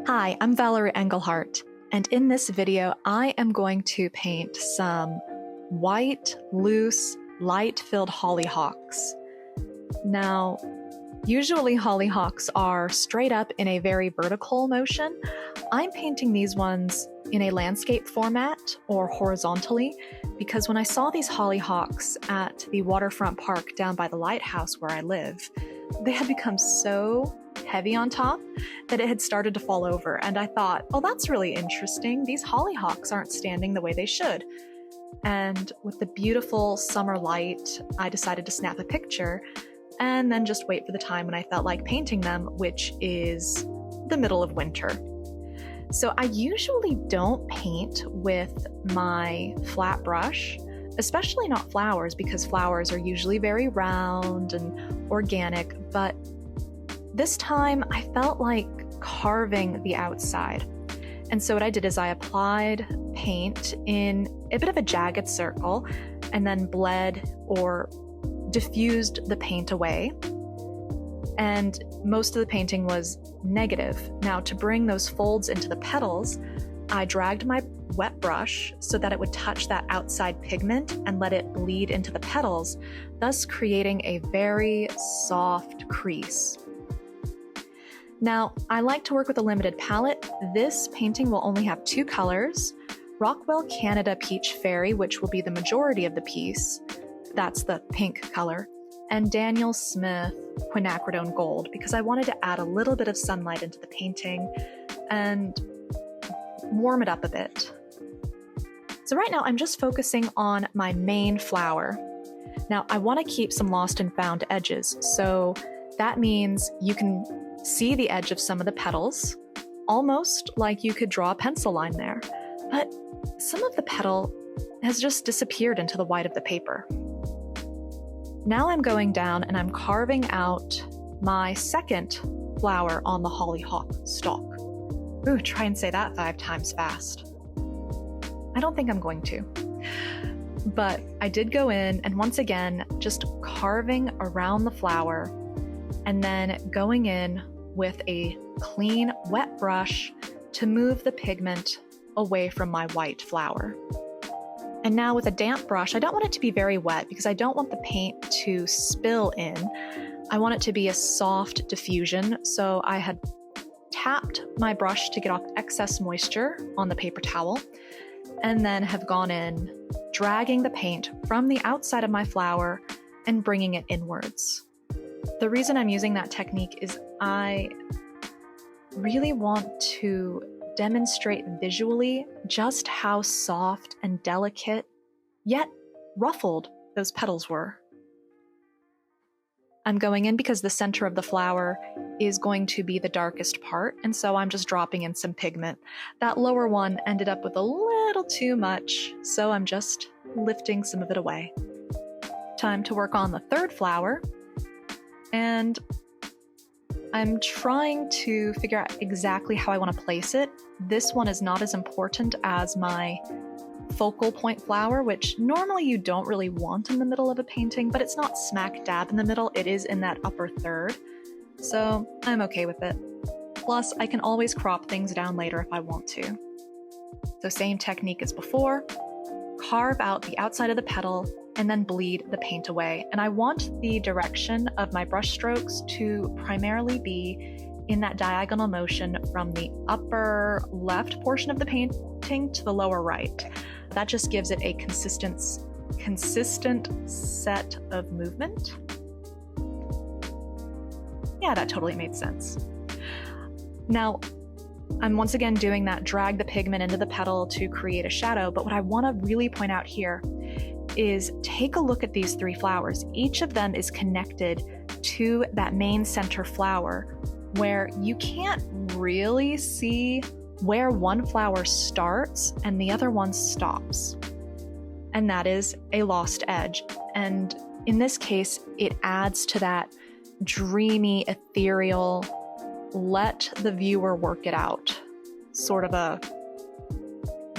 Hi, I'm Valerie Engelhart, and in this video, I am going to paint some white, loose, light-filled hollyhocks. Now, usually hollyhocks are straight up in a very vertical motion. I'm painting these ones in a landscape format or horizontally because when I saw these hollyhocks at the waterfront park down by the lighthouse where I live, they had become so heavy on top that it had started to fall over, and I thought, oh, that's really interesting. These hollyhocks aren't standing the way they should. And with the beautiful summer light, I decided to snap a picture and then just wait for the time when I felt like painting them, which is the middle of winter. So I usually don't paint with my flat brush, especially not flowers, because flowers are usually very round and organic, but this time I felt like carving the outside. And so what I did is I applied paint in a bit of a jagged circle and then bled or diffused the paint away. And most of the painting was negative. Now, to bring those folds into the petals, I dragged my wet brush so that it would touch that outside pigment and let it bleed into the petals, thus creating a very soft crease. Now, I like to work with a limited palette. This painting will only have two colors, Rockwell Canada Peach Fairy, which will be the majority of the piece, that's the pink color, and Daniel Smith Quinacridone Gold, because I wanted to add a little bit of sunlight into the painting and warm it up a bit. So right now I'm just focusing on my main flower. Now I want to keep some lost and found edges, so that means you can see the edge of some of the petals, almost like you could draw a pencil line there. But some of the petal has just disappeared into the white of the paper. Now I'm going down and I'm carving out my second flower on the hollyhock stalk. Ooh, try and say that 5 times fast. I don't think I'm going to. But I did go in and once again, just carving around the flower and then going in with a clean, wet brush to move the pigment away from my white flower. And now with a damp brush, I don't want it to be very wet because I don't want the paint to spill in. I want it to be a soft diffusion, so I had tapped my brush to get off excess moisture on the paper towel, and then have gone in, dragging the paint from the outside of my flower and bringing it inwards. The reason I'm using that technique is I really want to demonstrate visually just how soft and delicate, yet ruffled, those petals were. I'm going in because the center of the flower is going to be the darkest part, and so I'm just dropping in some pigment. That lower one ended up with a little too much, so I'm just lifting some of it away. Time to work on the third flower. And I'm trying to figure out exactly how I want to place it. This one is not as important as my focal point flower, which normally you don't really want in the middle of a painting, but it's not smack dab in the middle. It is in that upper third. So I'm okay with it. Plus, I can always crop things down later if I want to. So same technique as before. Carve out the outside of the petal and then bleed the paint away. And I want the direction of my brush strokes to primarily be in that diagonal motion from the upper left portion of the painting to the lower right. That just gives it a consistent set of movement. Yeah, that totally made sense. Now, I'm once again doing that drag the pigment into the petal to create a shadow, but what I want to really point out here is take a look at these 3 flowers. Each of them is connected to that main center flower where you can't really see where one flower starts and the other one stops. And that is a lost edge. And in this case, it adds to that dreamy, ethereal, let the viewer work it out sort of a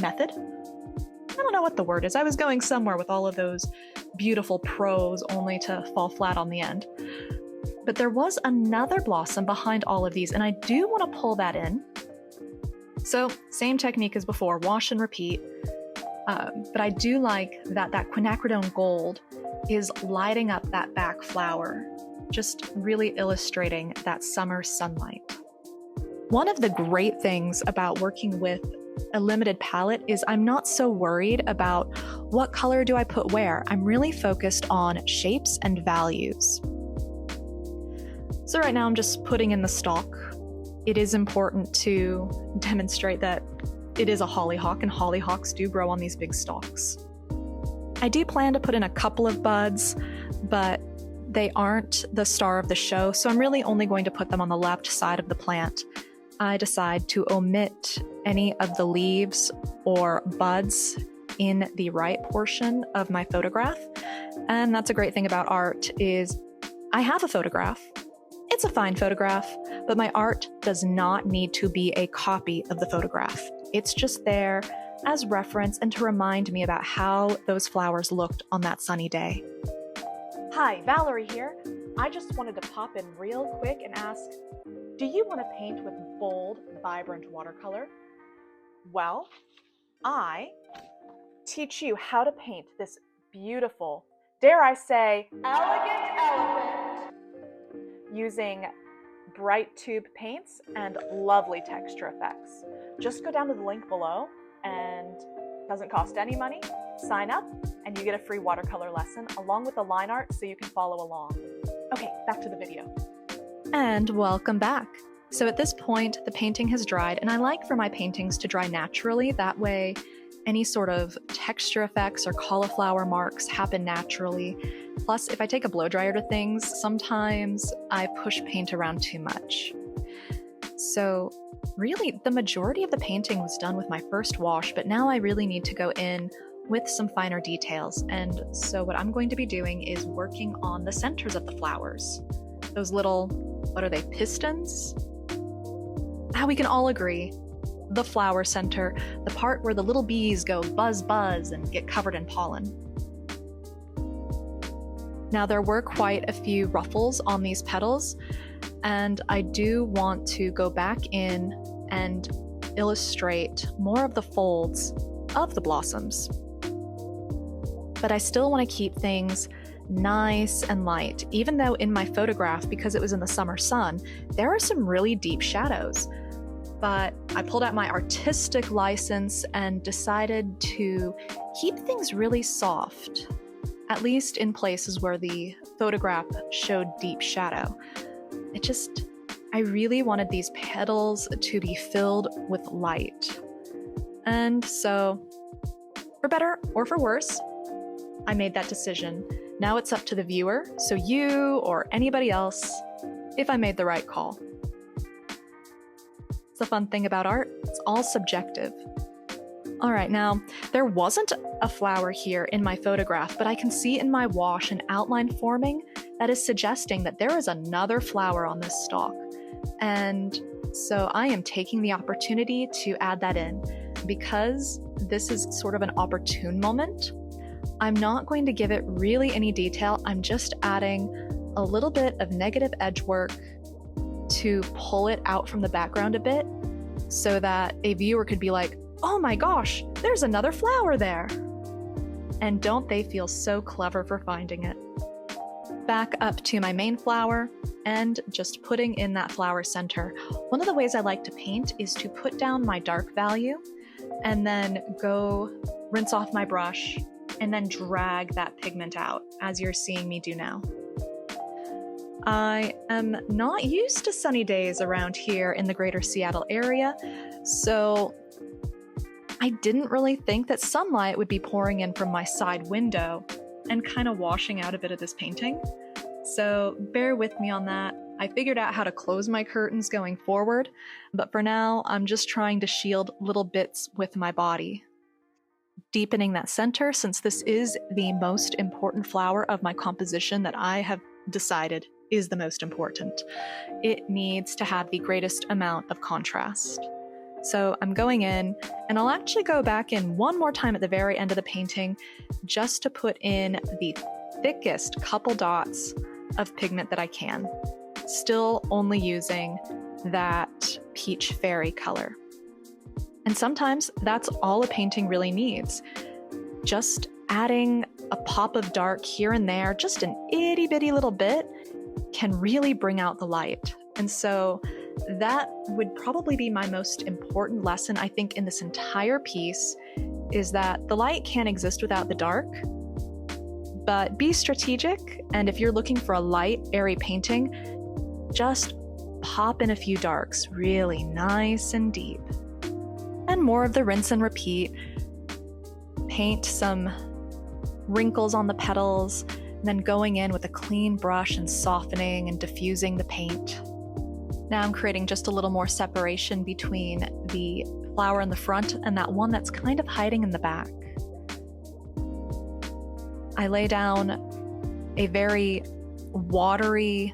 method. I don't know what the word is. I was going somewhere with all of those beautiful prose only to fall flat on the end. But there was another blossom behind all of these, and I do want to pull that in So same technique as before, wash and repeat. But I do like that quinacridone gold is lighting up that back flower, just really illustrating that summer sunlight. One of the great things about working with a limited palette is I'm not so worried about what color do I put where. I'm really focused on shapes and values. So right now I'm just putting in the stalk. It is important to demonstrate that it is a hollyhock, and hollyhocks do grow on these big stalks. I do plan to put in a couple of buds, but they aren't the star of the show, so I'm really only going to put them on the left side of the plant. I decide to omit any of the leaves or buds in the right portion of my photograph. And that's a great thing about art is I have a photograph. It's a fine photograph, but my art does not need to be a copy of the photograph. It's just there as reference and to remind me about how those flowers looked on that sunny day. Hi, Valerie here. I just wanted to pop in real quick and ask, do you want to paint with bold, vibrant watercolor? Well, I teach you how to paint this beautiful, dare I say, elegant elephant using bright tube paints and lovely texture effects. Just go down to the link below, and it doesn't cost any money. Sign up and you get a free watercolor lesson along with the line art so you can follow along. Okay, back to the video. And welcome back. So at this point, the painting has dried, and I like for my paintings to dry naturally. That way, any sort of texture effects or cauliflower marks happen naturally. Plus, if I take a blow dryer to things, sometimes I push paint around too much. So really, the majority of the painting was done with my first wash, but now I really need to go in with some finer details. And so what I'm going to be doing is working on the centers of the flowers. Those little, what are they, pistons? We can all agree. The flower center, the part where the little bees go buzz buzz and get covered in pollen. Now there were quite a few ruffles on these petals, and I do want to go back in and illustrate more of the folds of the blossoms. But I still want to keep things nice and light, even though in my photograph, because it was in the summer sun, there are some really deep shadows. But I pulled out my artistic license and decided to keep things really soft, at least in places where the photograph showed deep shadow. I really wanted these petals to be filled with light. And so, for better or for worse, I made that decision. Now it's up to the viewer, so you or anybody else, if I made the right call. The fun thing about art, it's all subjective. All right, now, there wasn't a flower here in my photograph, but I can see in my wash an outline forming that is suggesting that there is another flower on this stalk. And so I am taking the opportunity to add that in. Because this is sort of an opportune moment, I'm not going to give it really any detail. I'm just adding a little bit of negative edge work to pull it out from the background a bit so that a viewer could be like, oh my gosh, there's another flower there. And don't they feel so clever for finding it? Back up to my main flower and just putting in that flower center. One of the ways I like to paint is to put down my dark value and then go rinse off my brush and then drag that pigment out, as you're seeing me do now. I am not used to sunny days around here in the greater Seattle area, so I didn't really think that sunlight would be pouring in from my side window and kind of washing out a bit of this painting. So bear with me on that. I figured out how to close my curtains going forward, but for now, I'm just trying to shield little bits with my body. Deepening that center, since this is the most important flower of my composition that I have decided is the most important. It needs to have the greatest amount of contrast. So I'm going in, and I'll actually go back in one more time at the very end of the painting just to put in the thickest couple dots of pigment that I can, still only using that peach fairy color. And sometimes that's all a painting really needs. Just adding a pop of dark here and there, just an itty bitty little bit, can really bring out the light. And so that would probably be my most important lesson, I think, in this entire piece, is that the light can't exist without the dark. But be strategic, and if you're looking for a light, airy painting, just pop in a few darks, really nice and deep. And more of the rinse and repeat. Paint some wrinkles on the petals, and then going in with a clean brush and softening and diffusing the paint. Now I'm creating just a little more separation between the flower in the front and that one that's kind of hiding in the back. I lay down a very watery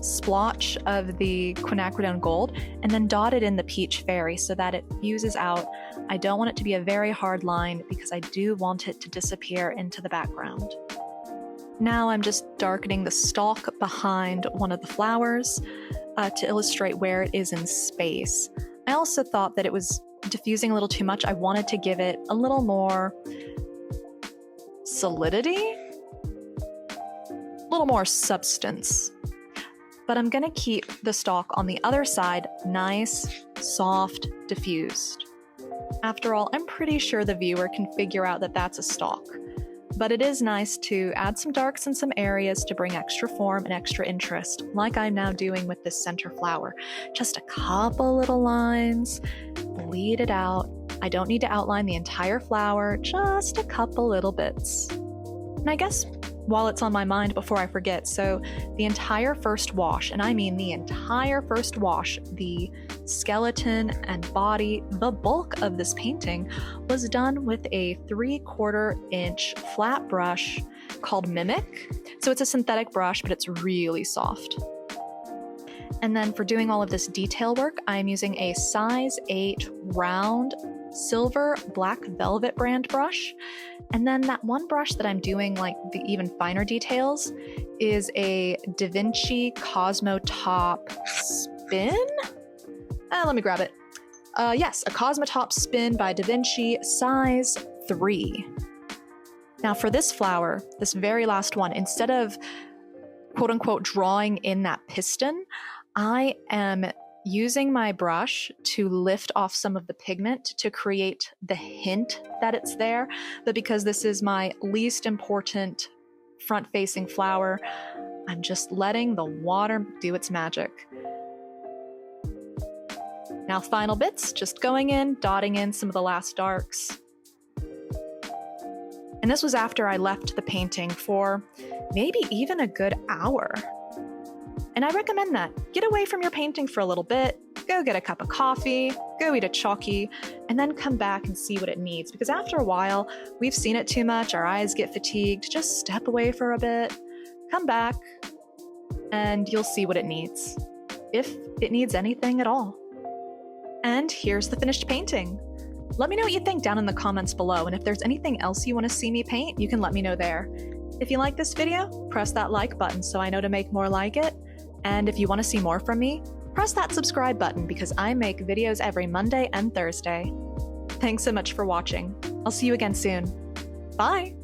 splotch of the Quinacridone gold and then dotted in the peach fairy so that it fuses out. I don't want it to be a very hard line because I do want it to disappear into the background. Now I'm just darkening the stalk behind one of the flowers to illustrate where it is in space. I also thought that it was diffusing a little too much. I wanted to give it a little more solidity, a little more substance. But I'm gonna keep the stalk on the other side nice, soft, diffused. After all, I'm pretty sure the viewer can figure out that that's a stalk. But it is nice to add some darks in some areas to bring extra form and extra interest, like I'm now doing with this center flower. Just a couple little lines, bleed it out. I don't need to outline the entire flower, just a couple little bits. And I guess while it's on my mind before I forget, so the entire first wash, and I mean the entire first wash, the skeleton and body, the bulk of this painting was done with a 3/4 inch flat brush called Mimic. So it's a synthetic brush, but it's really soft. And then for doing all of this detail work, I'm using a size 8 round silver black velvet brand brush. And then that one brush that I'm doing like the even finer details is a Da Vinci Cosmo Top Spin. Let me grab it. Yes, a Cosmo Top Spin by Da Vinci, size 3. Now for this flower, this very last one, instead of quote unquote drawing in that piston, I am using my brush to lift off some of the pigment to create the hint that it's there. But because this is my least important front-facing flower, I'm just letting the water do its magic. Now final bits, just going in, dotting in some of the last darks. And this was after I left the painting for maybe even a good hour. And I recommend that. Get away from your painting for a little bit, go get a cup of coffee, go eat a chalky, and then come back and see what it needs. Because after a while, we've seen it too much, our eyes get fatigued. Just step away for a bit, come back, and you'll see what it needs. If it needs anything at all. And here's the finished painting. Let me know what you think down in the comments below, and if there's anything else you want to see me paint, you can let me know there. If you like this video, press that like button so I know to make more like it. And if you want to see more from me, press that subscribe button because I make videos every Monday and Thursday. Thanks so much for watching. I'll see you again soon. Bye!